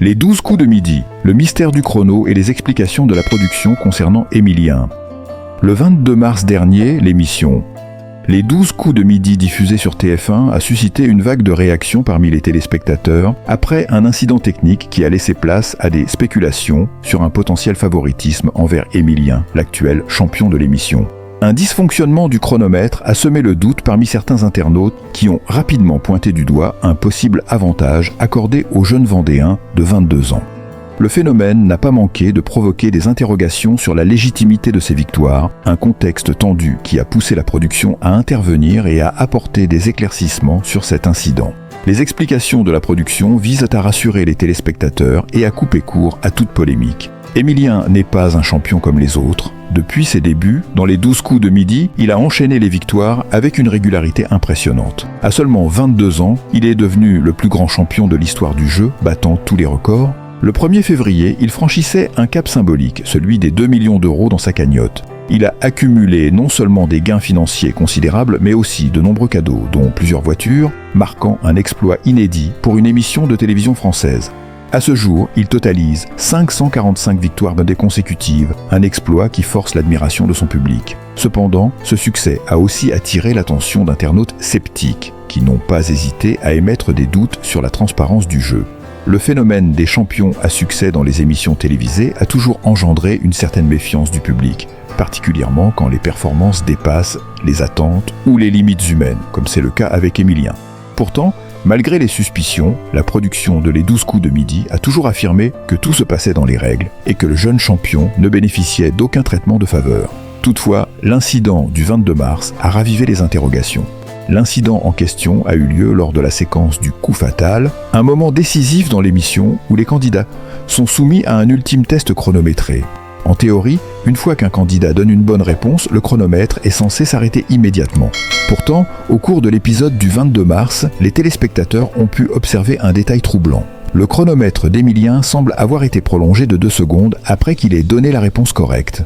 Les 12 coups de midi, le mystère du chrono et les explications de la production concernant Émilien. Le 22 mars dernier, l'émission Les 12 coups de midi diffusés sur TF1 a suscité une vague de réactions parmi les téléspectateurs après un incident technique qui a laissé place à des spéculations sur un potentiel favoritisme envers Émilien, l'actuel champion de l'émission. Un dysfonctionnement du chronomètre a semé le doute parmi certains internautes qui ont rapidement pointé du doigt un possible avantage accordé au jeune Vendéen de 22 ans. Le phénomène n'a pas manqué de provoquer des interrogations sur la légitimité de ces victoires, un contexte tendu qui a poussé la production à intervenir et à apporter des éclaircissements sur cet incident. Les explications de la production visent à rassurer les téléspectateurs et à couper court à toute polémique. Émilien n'est pas un champion comme les autres. Depuis ses débuts, dans les 12 coups de midi, il a enchaîné les victoires avec une régularité impressionnante. À seulement 22 ans, il est devenu le plus grand champion de l'histoire du jeu, battant tous les records. Le 1er février, il franchissait un cap symbolique, celui des 2 millions d'euros dans sa cagnotte. Il a accumulé non seulement des gains financiers considérables, mais aussi de nombreux cadeaux, dont plusieurs voitures, marquant un exploit inédit pour une émission de télévision française. À ce jour, il totalise 545 victoires consécutives, un exploit qui force l'admiration de son public. Cependant, ce succès a aussi attiré l'attention d'internautes sceptiques, qui n'ont pas hésité à émettre des doutes sur la transparence du jeu. Le phénomène des champions à succès dans les émissions télévisées a toujours engendré une certaine méfiance du public, particulièrement quand les performances dépassent les attentes ou les limites humaines, comme c'est le cas avec Émilien. Pourtant, malgré les suspicions, la production de Les 12 coups de midi a toujours affirmé que tout se passait dans les règles et que le jeune champion ne bénéficiait d'aucun traitement de faveur. Toutefois, l'incident du 22 mars a ravivé les interrogations. L'incident en question a eu lieu lors de la séquence du coup fatal, un moment décisif dans l'émission où les candidats sont soumis à un ultime test chronométré. En théorie, une fois qu'un candidat donne une bonne réponse, le chronomètre est censé s'arrêter immédiatement. Pourtant, au cours de l'épisode du 22 mars, les téléspectateurs ont pu observer un détail troublant. Le chronomètre d'Émilien semble avoir été prolongé de 2 secondes après qu'il ait donné la réponse correcte.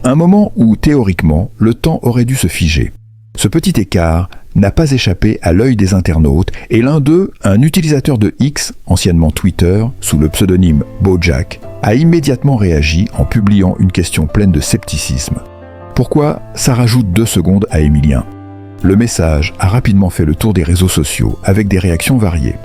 Un moment où, théoriquement, le temps aurait dû se figer. Ce petit écart n'a pas échappé à l'œil des internautes et l'un d'eux, un utilisateur de X, anciennement Twitter, sous le pseudonyme Bojack, a immédiatement réagi en publiant une question pleine de scepticisme. Pourquoi ça rajoute 2 secondes à Émilien ? Le message a rapidement fait le tour des réseaux sociaux avec des réactions variées.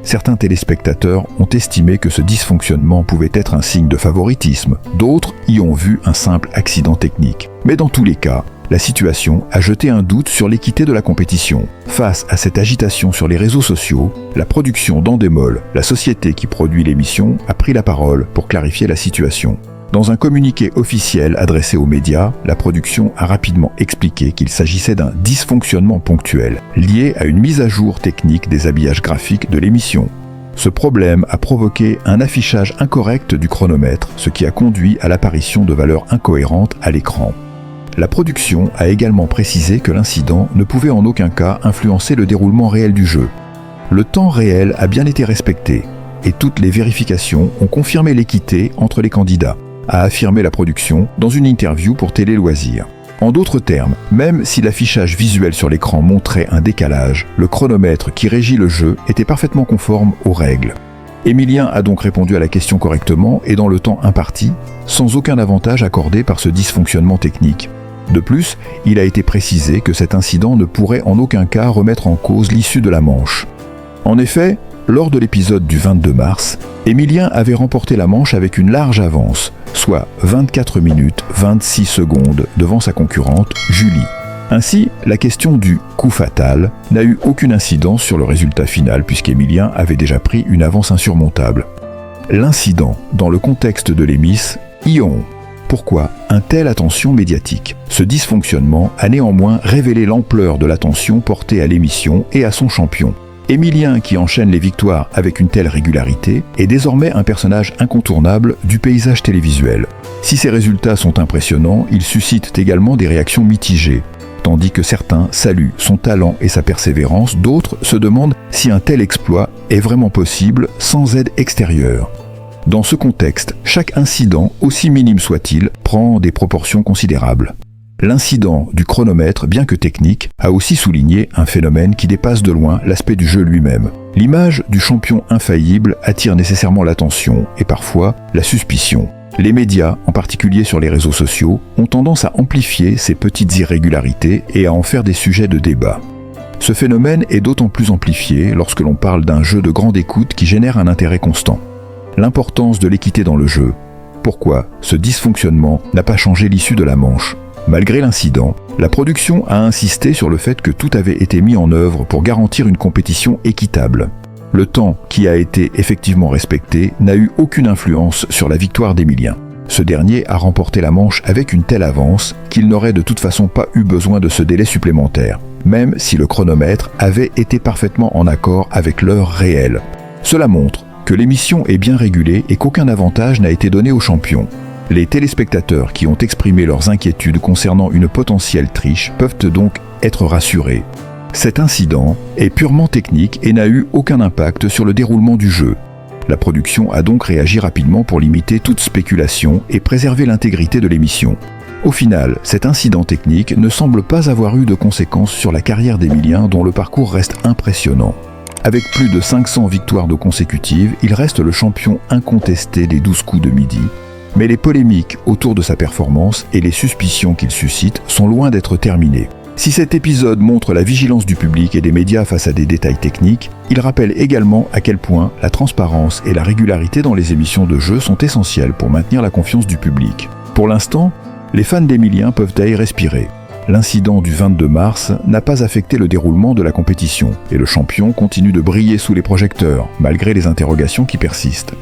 Certains téléspectateurs ont estimé que ce dysfonctionnement pouvait être un signe de favoritisme, d'autres y ont vu un simple accident technique. Mais dans tous les cas, la situation a jeté un doute sur l'équité de la compétition. Face à cette agitation sur les réseaux sociaux, la production d'Endemol, la société qui produit l'émission, a pris la parole pour clarifier la situation. Dans un communiqué officiel adressé aux médias, la production a rapidement expliqué qu'il s'agissait d'un dysfonctionnement ponctuel, lié à une mise à jour technique des habillages graphiques de l'émission. Ce problème a provoqué un affichage incorrect du chronomètre, ce qui a conduit à l'apparition de valeurs incohérentes à l'écran. La production a également précisé que l'incident ne pouvait en aucun cas influencer le déroulement réel du jeu. Le temps réel a bien été respecté, et toutes les vérifications ont confirmé l'équité entre les candidats, a affirmé la production dans une interview pour Télé Loisirs. En d'autres termes, même si l'affichage visuel sur l'écran montrait un décalage, le chronomètre qui régit le jeu était parfaitement conforme aux règles. Émilien a donc répondu à la question correctement et dans le temps imparti, sans aucun avantage accordé par ce dysfonctionnement technique. De plus, il a été précisé que cet incident ne pourrait en aucun cas remettre en cause l'issue de la manche. En effet, lors de l'épisode du 22 mars, Émilien avait remporté la manche avec une large avance, soit 24 minutes 26 secondes devant sa concurrente Julie. Ainsi, la question du coup fatal n'a eu aucune incidence sur le résultat final puisqu'Émilien avait déjà pris une avance insurmontable. L'incident, dans le contexte de l'émiss, y ont. Pourquoi une telle attention médiatique ? Ce dysfonctionnement a néanmoins révélé l'ampleur de l'attention portée à l'émission et à son champion. Émilien, qui enchaîne les victoires avec une telle régularité, est désormais un personnage incontournable du paysage télévisuel. Si ces résultats sont impressionnants, ils suscitent également des réactions mitigées. Tandis que certains saluent son talent et sa persévérance, d'autres se demandent si un tel exploit est vraiment possible sans aide extérieure. Dans ce contexte, chaque incident, aussi minime soit-il, prend des proportions considérables. L'incident du chronomètre, bien que technique, a aussi souligné un phénomène qui dépasse de loin l'aspect du jeu lui-même. L'image du champion infaillible attire nécessairement l'attention et parfois la suspicion. Les médias, en particulier sur les réseaux sociaux, ont tendance à amplifier ces petites irrégularités et à en faire des sujets de débat. Ce phénomène est d'autant plus amplifié lorsque l'on parle d'un jeu de grande écoute qui génère un intérêt constant. L'importance de l'équité dans le jeu. Pourquoi ce dysfonctionnement n'a pas changé l'issue de la manche ? Malgré l'incident, la production a insisté sur le fait que tout avait été mis en œuvre pour garantir une compétition équitable. Le temps qui a été effectivement respecté n'a eu aucune influence sur la victoire d'Emilien. Ce dernier a remporté la manche avec une telle avance qu'il n'aurait de toute façon pas eu besoin de ce délai supplémentaire, même si le chronomètre avait été parfaitement en accord avec l'heure réelle. Cela montre que l'émission est bien régulée et qu'aucun avantage n'a été donné aux champions. Les téléspectateurs qui ont exprimé leurs inquiétudes concernant une potentielle triche peuvent donc être rassurés. Cet incident est purement technique et n'a eu aucun impact sur le déroulement du jeu. La production a donc réagi rapidement pour limiter toute spéculation et préserver l'intégrité de l'émission. Au final, cet incident technique ne semble pas avoir eu de conséquences sur la carrière d'Emilien dont le parcours reste impressionnant. Avec plus de 500 victoires de consécutives, il reste le champion incontesté des 12 coups de midi. Mais les polémiques autour de sa performance et les suspicions qu'il suscite sont loin d'être terminées. Si cet épisode montre la vigilance du public et des médias face à des détails techniques, il rappelle également à quel point la transparence et la régularité dans les émissions de jeux sont essentielles pour maintenir la confiance du public. Pour l'instant, les fans d'Emilien peuvent y respirer. L'incident du 22 mars n'a pas affecté le déroulement de la compétition et le champion continue de briller sous les projecteurs, malgré les interrogations qui persistent.